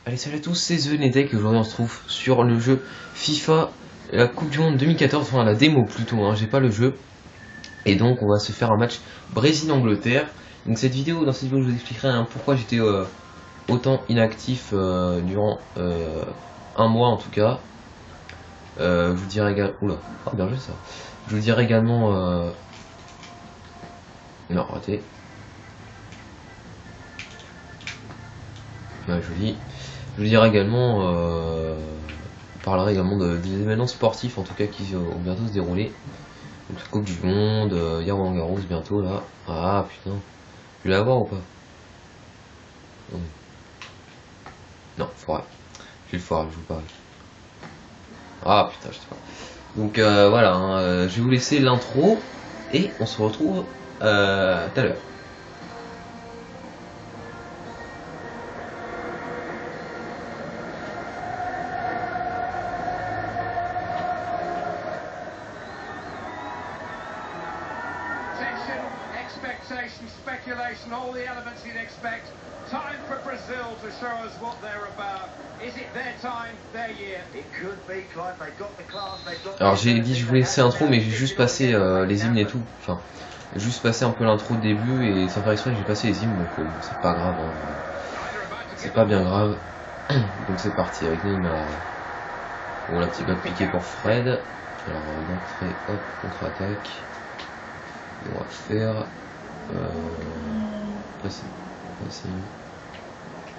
Allez, salut à tous, c'est TheNetech et aujourd'hui on se trouve sur le jeu FIFA, la Coupe du Monde 2014, enfin la démo plutôt, hein, j'ai pas le jeu. Et donc on va se faire un match Brésil-Angleterre. Donc dans cette vidéo, je vous expliquerai pourquoi j'étais autant inactif durant un mois en tout cas. Je vous dirai également... Oula, bien joué ça. Je vous dirai également... Non, raté. Ouais, joli. Je vous dirai également, on parlera également des événements sportifs en tout cas qui vont bientôt se dérouler. Donc la Coupe du Monde, il y a Roland Garros bientôt là. Ah putain, je vais l'avoir ou pas? Non, foiré. Je vais le foirer, je vous parle. Ah putain, je sais pas. Donc voilà, je vais vous laisser l'intro et on se retrouve tout à l'heure. Expectation, speculation, all the elements you'd expect. Time for Brazil to show us what they're about. Is it their time, their year? It could be, Clive. They've got the class, they've got. Alors j'ai dit je voulais laisser l'intro mais j'ai juste passé les hymnes et tout. Enfin, juste passé un peu l'intro de début et sans faire exprès j'ai passé les hymnes donc c'est pas grave. Hein. C'est pas bien grave. Donc c'est parti avec l'hymne. Bon, la petite balle piquée pour Fred. Alors d'entrée, hop, contre-attaque. On va faire.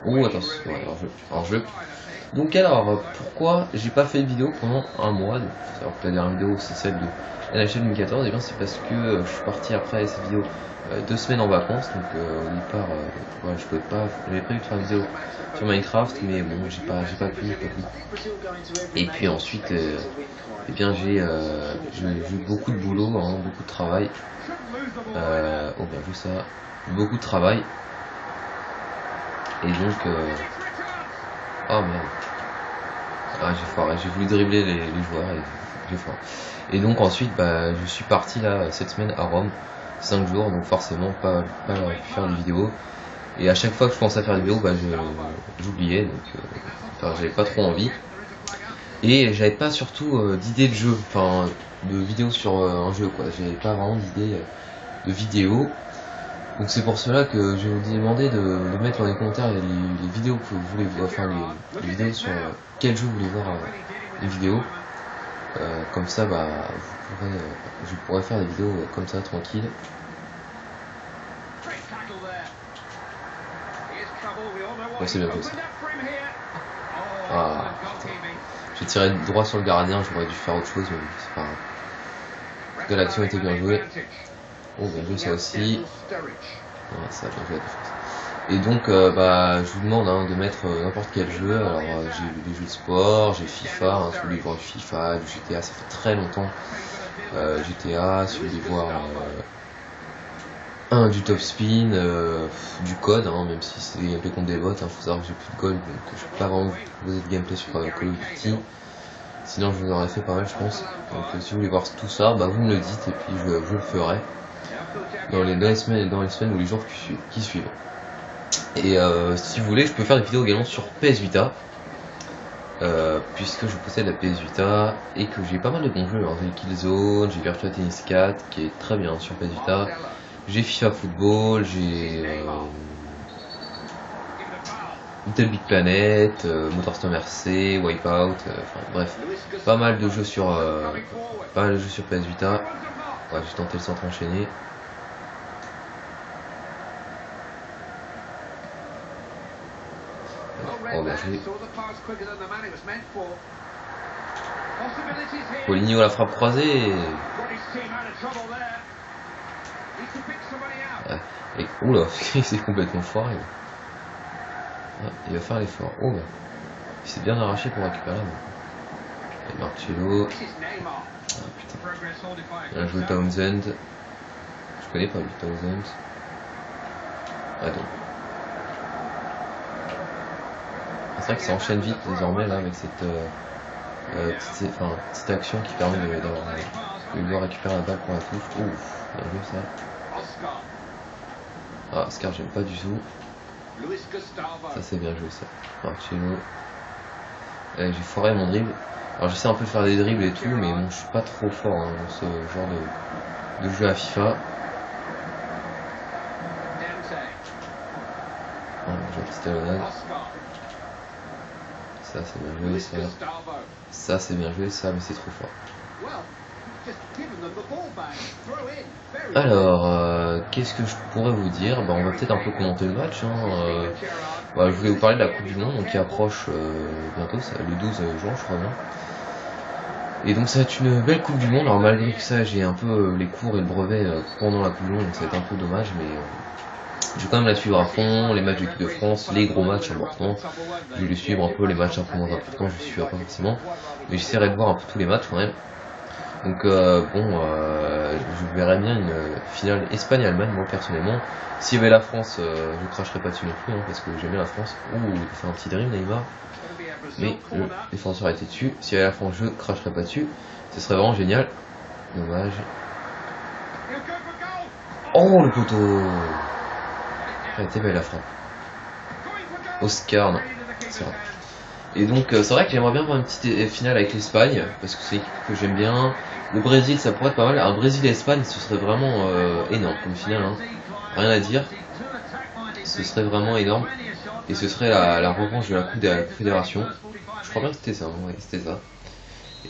Oh attention, ouais, alors jeu. Donc alors, pourquoi j'ai pas fait de vidéo pendant un mois? Alors que la dernière vidéo c'est celle de NHL 2014, et bien c'est parce que je suis parti après cette vidéo 2 semaines en vacances, donc au départ, ouais, je pouvais pas, j'avais prévu de faire une vidéo sur Minecraft, mais bon, j'ai pas pu. Et puis ensuite, eh bien j'ai eu beaucoup de boulot, hein, beaucoup de travail. Oh bien vu ça, beaucoup de travail. Et donc, oh merde. Ah j'ai foiré, j'ai voulu dribbler les joueurs et j'ai foiré. Et donc ensuite bah, je suis parti là cette semaine à Rome, 5 jours, donc forcément pas pu faire de vidéos. Et à chaque fois que je pensais à faire des vidéos, bah, j'oubliais, donc enfin, j'avais pas trop envie. Et j'avais pas surtout d'idée de jeu, enfin de vidéos sur un jeu quoi, j'avais pas vraiment d'idée de vidéo. Donc c'est pour cela que je vais vous demander de mettre dans les commentaires les vidéos que vous voulez voir, enfin les vidéos sur quel jeu vous voulez voir les vidéos. Comme ça bah je pourrais faire des vidéos comme ça tranquille. Bon c'est bientôt ça. Ah putain. J'ai tiré droit sur le gardien, j'aurais dû faire autre chose mais c'est pas grave. Parce que l'action était bien jouée. Oh bien joué ça aussi. Ouais, ça a bien joué la défense. Et donc bah, je vous demande de mettre n'importe quel jeu. Alors j'ai des jeux de sport, j'ai FIFA, si vous voulez voir du FIFA, du GTA, ça fait très longtemps. GTA, si vous voulez voir du top spin, du code, même si c'est des gameplay contre des bots, faut savoir que j'ai plus de code, donc je peux pas vraiment vous proposer de gameplay sur Call of Duty. Sinon je vous aurais fait pas mal je pense. Donc si vous voulez voir tout ça, bah, vous me le dites et puis je le ferai dans les semaines ou les jours qui suivent. Et si vous voulez je peux faire des vidéos également sur PS Vita, puisque je possède la PS Vita et que j'ai pas mal de bons jeux. Alors j'ai Killzone, j'ai Virtua Tennis 4 qui est très bien sur PS Vita, j'ai FIFA Football, j'ai Little Big Planet, MotorStorm RC, Wipeout, enfin bref, pas mal de jeux sur PS Vita. Ouais, j'ai tenté le centre enchaîné. Oh bien joué. Poligno la frappe croisée. Et oula, il s'est complètement foiré. Ah, il va faire l'effort. Oh bah. Il s'est bien arraché pour récupérer. Et Marcello. Ah putain. Bien joué Townsend. Je connais pas lui Townsend. Ah donc. C'est vrai que ça enchaîne vite désormais là avec cette petite action qui permet de pouvoir récupérer la balle pour la touche. Ouf, bien joué ça. Ah, Oscar j'aime pas du tout. Ça c'est bien joué ça. Marcello. J'ai foiré mon dribble. Alors j'essaie un peu de faire des dribbles et tout, mais bon, je suis pas trop fort hein, dans ce genre de jeu à FIFA. Ça c'est bien joué, ça c'est bien joué, ça, mais c'est trop fort. Alors, qu'est-ce que je pourrais vous dire? Bah, on va peut-être un peu commenter le match. Hein. Bah, je voulais vous parler de la Coupe du Monde, donc qui approche bientôt, le 12 juin, je crois bien. Et donc ça va être une belle Coupe du Monde. Alors malgré que ça, j'ai un peu les cours et le brevet pendant la Coupe du Monde, donc ça va être un peu dommage, mais je vais quand même la suivre à fond, les matchs de l'équipe de France, les gros matchs importants. Je vais les suivre un peu, les matchs un peu moins importants, je les suivrai pas forcément. Mais j'essaierai de voir un peu tous les matchs quand même. Donc je verrais bien une finale Espagne-Allemagne, moi personnellement. S'il y avait la France, je cracherais pas dessus non plus, hein, parce que j'aime bien la France. Ouh, il a fait un petit dream Neymar. Mais le défenseur a été dessus. S'il y avait la France, je cracherais pas dessus. Ce serait vraiment génial. Dommage. Oh le poteau. Elle était belle la frappe. Oscar, non. C'est vrai. Et donc c'est vrai que j'aimerais bien voir une petite finale avec l'Espagne, parce que c'est une équipe que j'aime bien. Le Brésil, ça pourrait être pas mal. Un Brésil-Espagne, ce serait vraiment énorme comme finale. Hein. Rien à dire. Ce serait vraiment énorme. Et ce serait la revanche de la Coupe de la Confédération. Je crois bien que c'était ça. Hein. Ouais, c'était ça.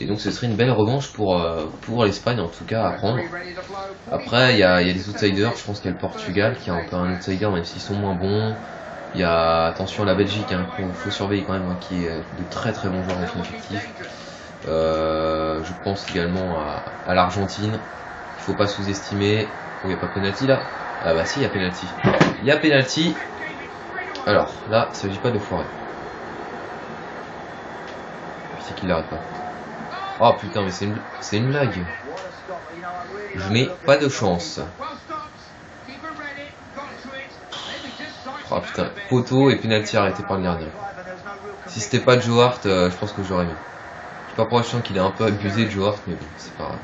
Et donc ce serait une belle revanche pour l'Espagne, en tout cas, à prendre. Après, il y a les outsiders. Je pense qu'il y a le Portugal, qui est un peu un outsider, même s'ils sont moins bons. Il y a, attention, la Belgique, hein, faut surveiller quand même, hein, qui est de très très bons joueurs dans son effectif. Je pense également à l'Argentine. Il faut pas sous-estimer. Oh, il n'y a pas penalty là? Ah bah si, il y a penalty. Il y a penalty. Alors, là, il s'agit pas de foirer. C'est qu'il l'arrête pas. Oh putain, mais c'est une blague. Je n'ai pas de chance. Oh putain, poteau et penalty arrêté par le gardien. Si c'était pas Joe Hart, je pense que j'aurais mis. Je sais pas pourquoi je sens qu'il est un peu abusé de Joe Hart, mais bon, c'est pas grave.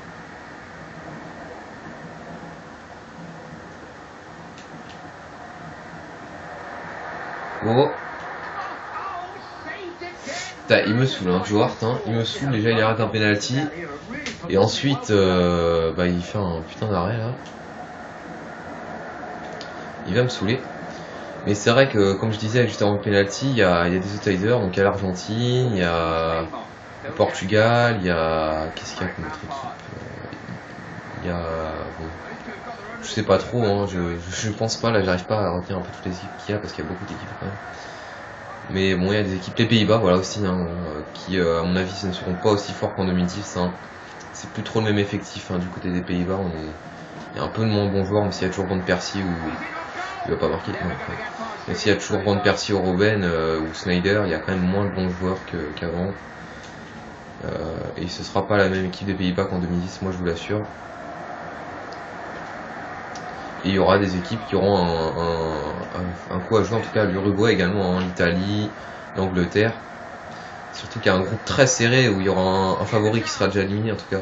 Oh. Putain, il me saoule, hein, Joe Hart, hein, il me saoule. Déjà, il arrête un penalty. Et ensuite, bah, il fait un putain d'arrêt là. Il va me saouler. Mais c'est vrai que, comme je disais juste avant le penalty, il y a des outsiders, donc il y a l'Argentine, il y a le Portugal, il y a... Qu'est-ce qu'il y a comme autre équipe? Il y a... Bon, je sais pas trop, hein, je pense pas, là j'arrive pas à retenir un peu toutes les équipes qu'il y a, parce qu'il y a beaucoup d'équipes quand même. Mais bon, il y a des équipes, les Pays-Bas, voilà aussi, hein, qui à mon avis ne seront pas aussi forts qu'en 2010. Hein. C'est plus trop le même effectif, hein, du côté des Pays-Bas, il y a un peu de moins bons joueurs, même s'il y a toujours Van Persie ou... Il va pas marquer, non. Mais s'il y a toujours Van Persie ou Robben ou Sneijder, il y a quand même moins de bons joueurs qu'avant. Et ce sera pas la même équipe des Pays-Bas qu'en 2010, moi je vous l'assure. Et il y aura des équipes qui auront un coup à jouer, en tout cas l'Uruguay également, hein, l'Italie, l'Angleterre. Surtout qu'il y a un groupe très serré où il y aura un favori qui sera déjà éliminé, en tout cas.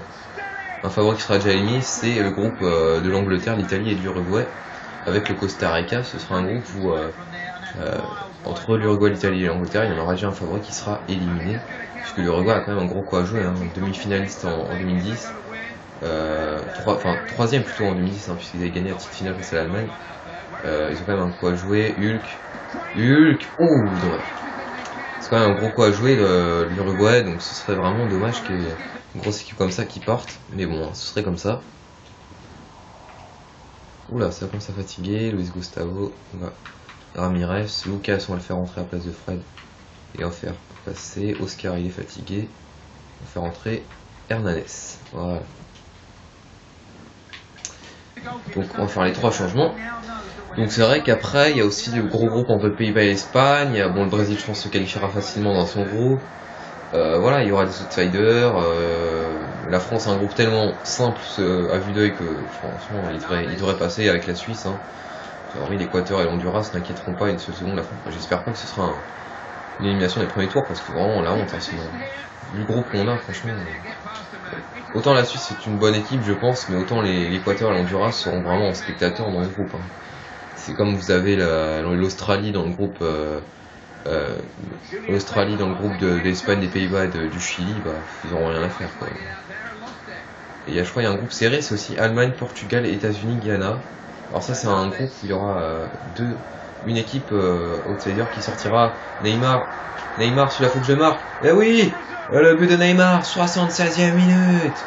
Un favori qui sera déjà éliminé, c'est le groupe de l'Angleterre, l'Italie et de l'Uruguay. Avec le Costa Rica, ce sera un groupe où entre l'Uruguay, l'Italie et l'Angleterre, il y en aura déjà un favori qui sera éliminé, puisque l'Uruguay a quand même un gros coup à jouer, hein, demi-finaliste en 2010, troisième plutôt en 2010, hein, puisqu'ils avaient gagné la petite finale face à l'Allemagne. Ils ont quand même un coup à jouer. Hulk, ouh, dommage. C'est quand même un gros coup à jouer l'Uruguay, donc ce serait vraiment dommage qu'il y ait une grosse équipe comme ça qui parte, mais bon, ce serait comme ça. Oula, ça commence à fatiguer. Luis Gustavo, Ramirez, Lucas, on va le faire rentrer à la place de Fred. Et on va faire passer. Oscar, il est fatigué. On va faire rentrer Hernanes. Voilà. Donc on va faire les trois changements. Donc c'est vrai qu'après, il y a aussi le gros groupe entre le Pays-Bas et l'Espagne. Bon, le Brésil, je pense, se qualifiera facilement dans son groupe. Voilà, il y aura des outsiders. La France a un groupe tellement simple à vue d'œil que franchement il devrait passer avec la Suisse. Hein. Alors oui, l'Équateur et l'Honduras n'inquiéteront pas une seule seconde la France. J'espère pas que ce sera une élimination des premiers tours parce que vraiment la honte. Hein, vu le groupe qu'on a, franchement. Autant la Suisse c'est une bonne équipe, je pense, mais autant l'Équateur et l'Honduras seront vraiment spectateurs dans le groupe. Hein. C'est comme vous avez l'Australie dans le groupe l'Australie dans le groupe de l'Espagne, des Pays-Bas et du Chili, bah, ils n'auront rien à faire, quoi. Et je crois qu'il y a un groupe serré, c'est aussi Allemagne, Portugal, États-Unis, Ghana. Alors ça c'est un groupe où il y aura une équipe outsider qui sortira. Neymar, celui-là faut que je marque. Eh oui, le but de Neymar, 76e minute.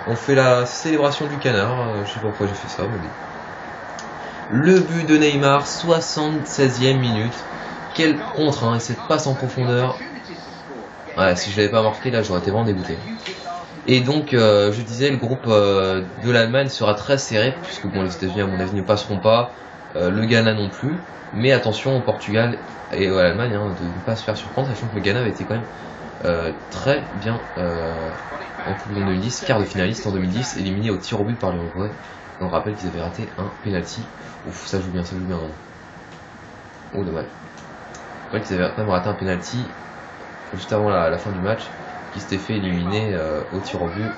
On fait la célébration du canard, je sais pas pourquoi j'ai fait ça, mais bon. Le but de Neymar, 76e minute. Quel contre, hein, et cette passe en profondeur. Ouais, si je l'avais pas marqué là, j'aurais été vraiment dégoûté. Et donc, je disais, le groupe de l'Allemagne sera très serré, puisque bon, les États-Unis à mon avis ne passeront pas, le Ghana non plus. Mais attention au Portugal et à l'Allemagne, hein, de ne pas se faire surprendre, sachant que le Ghana avait été quand même très bien en Coupe du Monde 2010, quart de finaliste en 2010, éliminé au tir au but par l'Uruguay. On rappelle qu'ils avaient raté un penalty. Ouf, ça joue bien, vraiment. Oh, dommage. Je crois qu'ils avaient quand même raté un penalty juste avant la fin du match, qui s'était fait éliminer au tir au but.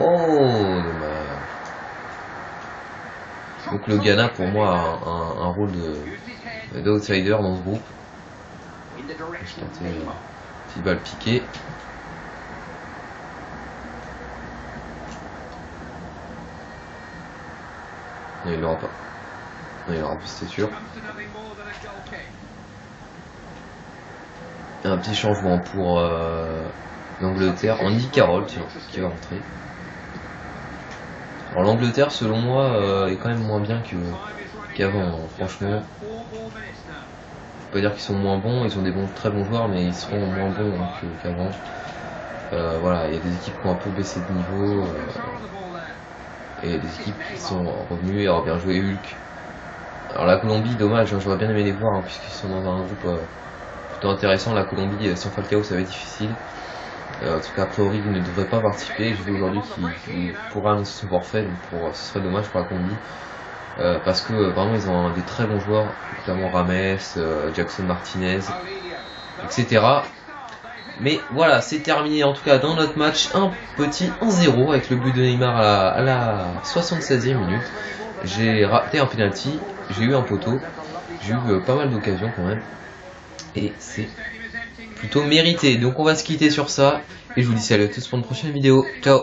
Oh, dommage. Donc le Ghana pour moi a un rôle d'outsider dans ce groupe. Je tentais une petite balle piquée. Non, il l'aura pas. Non, il l'aura pas, c'était sûr. Un petit changement pour l'Angleterre. Andy Carroll, tiens, qui va rentrer. Alors l'Angleterre, selon moi, est quand même moins bien qu'avant, hein, franchement. Je peux pas dire qu'ils sont moins bons, ils ont des très bons joueurs, mais ils seront moins bons hein, qu'avant. Voilà, il y a des équipes qui ont un peu baissé de niveau, et des équipes qui sont revenues. Alors bien joué Hulk. Alors la Colombie, dommage, hein, j'aurais bien aimé les voir, hein, puisqu'ils sont dans un groupe plutôt intéressant. La Colombie, sans Falcao, ça va être difficile. En tout cas, a priori, il ne devrait pas participer. Je vu aujourd'hui qu'il pourra annoncer son forfait, donc ce serait dommage pour la Colombie. Parce que vraiment, ils ont des très bons joueurs, notamment Rames, Jackson Martinez, etc. Mais voilà, c'est terminé en tout cas dans notre match. Un petit 1-0 avec le but de Neymar à la 76e minute. J'ai raté un penalty, j'ai eu un poteau, j'ai eu pas mal d'occasions quand même. Et c'est plutôt mérité. Donc on va se quitter sur ça. Et je vous dis salut à tous pour une prochaine vidéo. Ciao.